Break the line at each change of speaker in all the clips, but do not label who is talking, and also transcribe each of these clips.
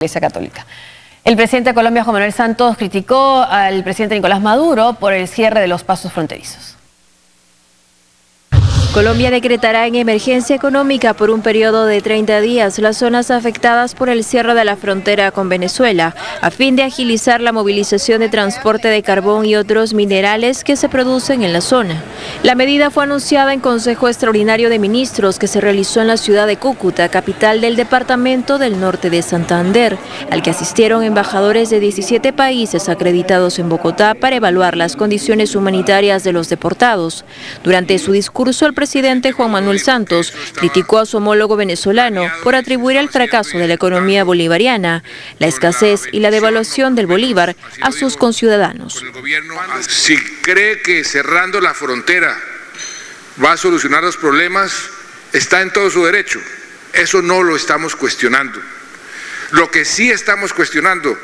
Iglesia Católica. El presidente de Colombia, Juan Manuel Santos, criticó al presidente Nicolás Maduro por el cierre de los pasos fronterizos.
Colombia decretará en emergencia económica por un periodo de 30 días las zonas afectadas por el cierre de la frontera con Venezuela, a fin de agilizar la movilización de transporte de carbón y otros minerales que se producen en la zona. La medida fue anunciada en Consejo Extraordinario de Ministros que se realizó en la ciudad de Cúcuta, capital del departamento del norte de Santander, al que asistieron embajadores de 17 países acreditados en Bogotá para evaluar las condiciones humanitarias de los deportados. Durante su discurso, el presidente Juan Manuel Santos criticó a su homólogo venezolano por atribuir el fracaso de la economía bolivariana, la escasez y la devaluación del bolívar a sus conciudadanos.
Si cree que cerrando la frontera va a solucionar los problemas, está en todo su derecho. Eso no lo estamos cuestionando. Lo que sí estamos cuestionando,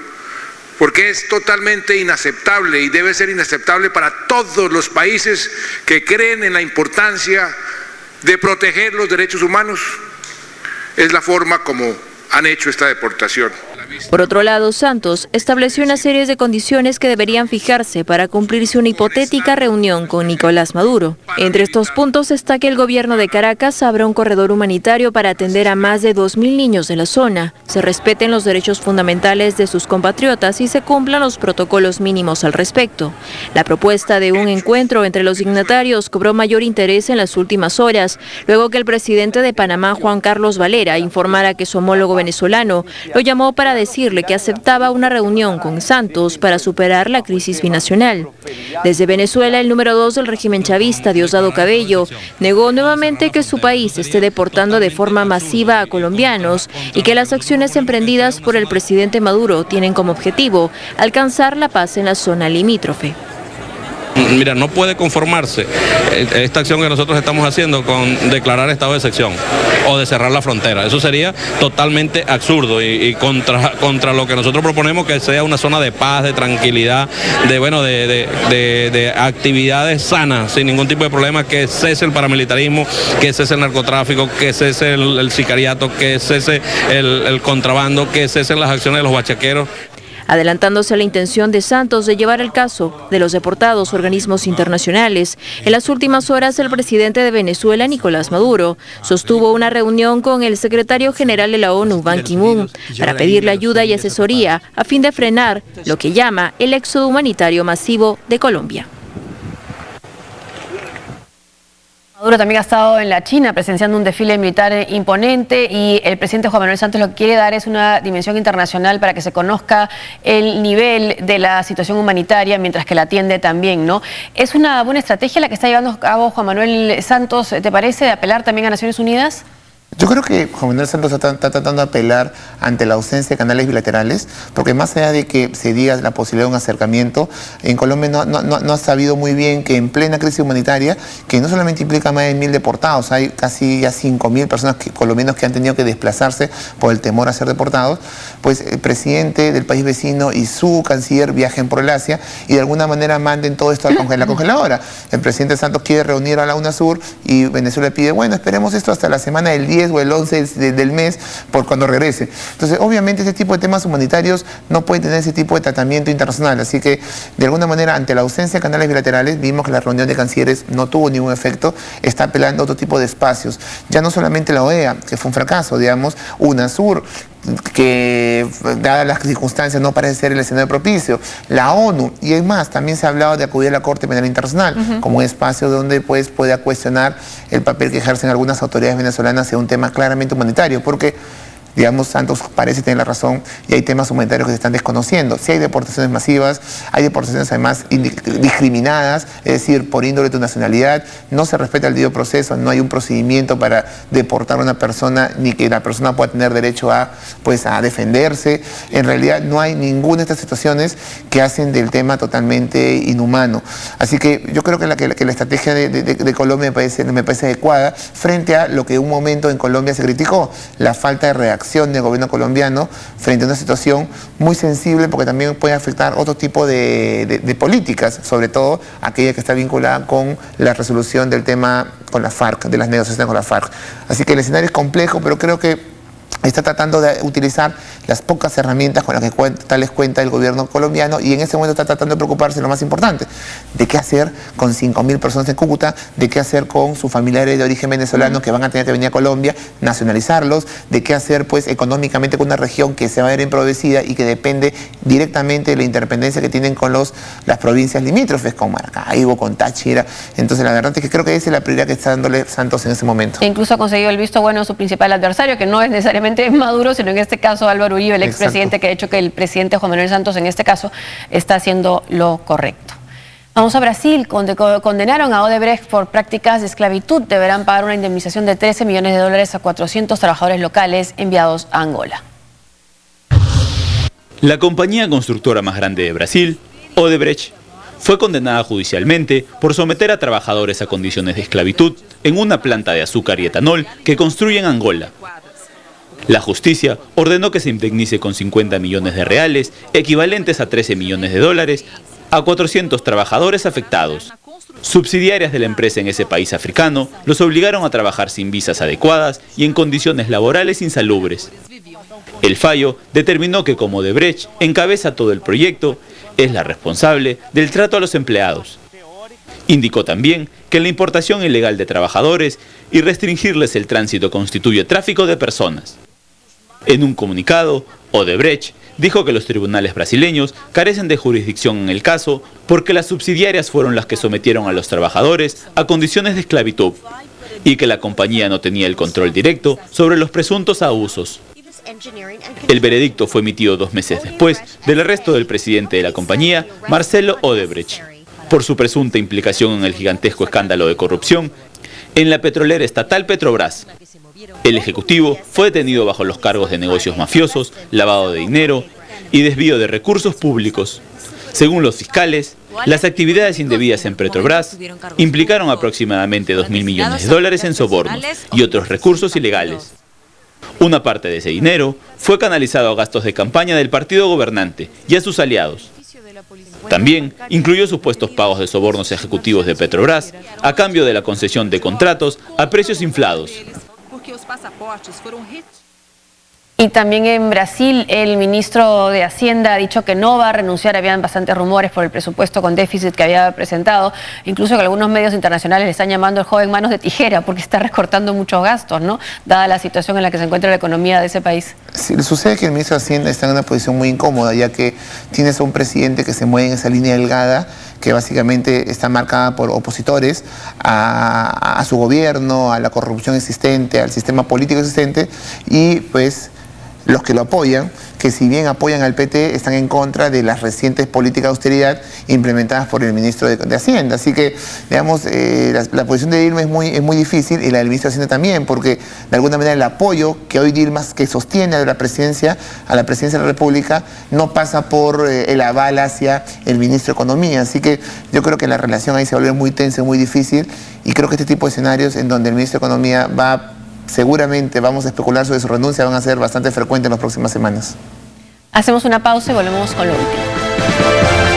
porque es totalmente inaceptable y debe ser inaceptable para todos los países que creen en la importancia de proteger los derechos humanos, es la forma como han hecho esta deportación.
Por otro lado, Santos estableció una serie de condiciones que deberían fijarse para cumplirse una hipotética reunión con Nicolás Maduro. Entre estos puntos está que el gobierno de Caracas abra un corredor humanitario para atender a más de 2.000 niños de la zona, se respeten los derechos fundamentales de sus compatriotas y se cumplan los protocolos mínimos al respecto. La propuesta de un encuentro entre los dignatarios cobró mayor interés en las últimas horas, luego que el presidente de Panamá, Juan Carlos Valera, informara que su homólogo venezolano lo llamó para decirle que aceptaba una reunión con Santos para superar la crisis binacional. Desde Venezuela, el número 2 del régimen chavista, Diosdado Cabello, negó nuevamente que su país esté deportando de forma masiva a colombianos y que las acciones emprendidas por el presidente Maduro tienen como objetivo alcanzar la paz en la zona limítrofe.
Mira, no puede conformarse esta acción que nosotros estamos haciendo con declarar estado de excepción o de cerrar la frontera. Eso sería totalmente absurdo y contra lo que nosotros proponemos, que sea una zona de paz, de tranquilidad, de actividades sanas, sin ningún tipo de problema, que cese el paramilitarismo, que cese el narcotráfico, que cese el sicariato, que cese el contrabando, que cesen las acciones de los bachaqueros.
Adelantándose a la intención de Santos de llevar el caso de los deportados a organismos internacionales, en las últimas horas el presidente de Venezuela, Nicolás Maduro, sostuvo una reunión con el secretario general de la ONU, Ban Ki-moon, para pedirle ayuda y asesoría a fin de frenar lo que llama el éxodo humanitario masivo de Colombia.
Maduro también ha estado en la China presenciando un desfile militar imponente y el presidente Juan Manuel Santos lo que quiere dar es una dimensión internacional para que se conozca el nivel de la situación humanitaria mientras que la atiende también, ¿no? ¿Es una buena estrategia la que está llevando a cabo Juan Manuel Santos, te parece, de apelar también a Naciones Unidas?
Yo creo que Juan Manuel Santos está tratando de apelar ante la ausencia de canales bilaterales, porque más allá de que se diga la posibilidad de un acercamiento, en Colombia no ha sabido muy bien que en plena crisis humanitaria, que no solamente implica más de 1.000 deportados, hay casi ya 5.000 personas colombianos que han tenido que desplazarse por el temor a ser deportados, pues el presidente del país vecino y su canciller viajen por el Asia y de alguna manera manden todo esto a la congeladora. El presidente Santos quiere reunir a la UNASUR y Venezuela pide, bueno, esperemos esto hasta la semana del 10 o el 11 del mes por cuando regrese. Entonces, obviamente, este tipo de temas humanitarios no pueden tener ese tipo de tratamiento internacional. Así que, de alguna manera, ante la ausencia de canales bilaterales, vimos que la reunión de cancilleres no tuvo ningún efecto, está apelando a otro tipo de espacios. Ya no solamente la OEA, que fue un fracaso, digamos, UNASUR, que dadas las circunstancias no parece ser el escenario propicio, la ONU, y es más, también se ha hablado de acudir a la Corte Penal Internacional como un espacio donde pues pueda cuestionar el papel que ejercen algunas autoridades venezolanas en un tema claramente humanitario, porque digamos, Santos parece tener la razón y hay temas humanitarios que se están desconociendo. Si hay deportaciones masivas, hay deportaciones además discriminadas, es decir, por índole de tu nacionalidad, no se respeta el debido proceso, no hay un procedimiento para deportar a una persona ni que la persona pueda tener derecho a defenderse. En realidad no hay ninguna de estas situaciones que hacen del tema totalmente inhumano. Así que yo creo que la estrategia de Colombia me parece adecuada frente a lo que en un momento en Colombia se criticó, la falta de reacción del gobierno colombiano frente a una situación muy sensible porque también puede afectar otro tipo de políticas, sobre todo aquella que está vinculada con la resolución del tema con la FARC, de las negociaciones con la FARC. Así que el escenario es complejo, pero creo que está tratando de utilizar las pocas herramientas con las que les cuenta el gobierno colombiano, y en ese momento está tratando de preocuparse de lo más importante, de qué hacer con 5.000 personas en Cúcuta, de qué hacer con sus familiares de origen venezolano que van a tener que venir a Colombia, nacionalizarlos, de qué hacer pues económicamente con una región que se va a ver empobrecida y que depende directamente de la interdependencia que tienen con las provincias limítrofes, con Maracaibo, con Táchira. Entonces la verdad es que creo que esa es la prioridad que está dándole Santos en ese momento.
E incluso ha conseguido el visto bueno de su principal adversario, que no es necesariamente Maduro, sino en este caso Álvaro Uribe, el expresidente, que ha hecho que el presidente Juan Manuel Santos en este caso está haciendo lo correcto. Vamos a Brasil. Condenaron a Odebrecht por prácticas de esclavitud. Deberán pagar una indemnización de $13 millones a 400 trabajadores locales enviados a Angola.
La compañía constructora más grande de Brasil, Odebrecht, fue condenada judicialmente por someter a trabajadores a condiciones de esclavitud en una planta de azúcar y etanol que construye en Angola. La justicia ordenó que se indemnice con 50 millones de reales, equivalentes a $13 millones, a 400 trabajadores afectados. Subsidiarias de la empresa en ese país africano los obligaron a trabajar sin visas adecuadas y en condiciones laborales insalubres. El fallo determinó que como Odebrecht encabeza todo el proyecto, es la responsable del trato a los empleados. Indicó también que la importación ilegal de trabajadores y restringirles el tránsito constituye tráfico de personas. En un comunicado, Odebrecht dijo que los tribunales brasileños carecen de jurisdicción en el caso porque las subsidiarias fueron las que sometieron a los trabajadores a condiciones de esclavitud y que la compañía no tenía el control directo sobre los presuntos abusos. El veredicto fue emitido 2 meses después del arresto del presidente de la compañía, Marcelo Odebrecht, por su presunta implicación en el gigantesco escándalo de corrupción en la petrolera estatal Petrobras. El ejecutivo fue detenido bajo los cargos de negocios mafiosos, lavado de dinero y desvío de recursos públicos. Según los fiscales, las actividades indebidas en Petrobras implicaron aproximadamente $2.000 millones en sobornos y otros recursos ilegales. Una parte de ese dinero fue canalizado a gastos de campaña del partido gobernante y a sus aliados. También incluyó supuestos pagos de sobornos ejecutivos de Petrobras a cambio de la concesión de contratos a precios inflados.
Y también en Brasil, el ministro de Hacienda ha dicho que no va a renunciar. Habían bastantes rumores por el presupuesto con déficit que había presentado. Incluso que algunos medios internacionales le están llamando al joven manos de tijera porque está recortando muchos gastos, ¿no? Dada la situación en la que se encuentra la economía de ese país.
Sí, sucede que el ministro de Hacienda está en una posición muy incómoda, ya que tienes a un presidente que se mueve en esa línea delgada, que básicamente está marcada por opositores a su gobierno, a la corrupción existente, al sistema político existente, y pues los que lo apoyan, que si bien apoyan al PT, están en contra de las recientes políticas de austeridad implementadas por el ministro de Hacienda. Así que, digamos, la posición de Dilma es muy difícil, y la del ministro de Hacienda también, porque de alguna manera el apoyo que hoy Dilma que sostiene a la presidencia de la República no pasa por el aval hacia el ministro de Economía. Así que yo creo que la relación ahí se vuelve muy tensa, muy difícil, y creo que este tipo de escenarios en donde el ministro de Economía seguramente vamos a especular sobre su renuncia, van a ser bastante frecuentes en las próximas semanas.
Hacemos una pausa y volvemos con lo último.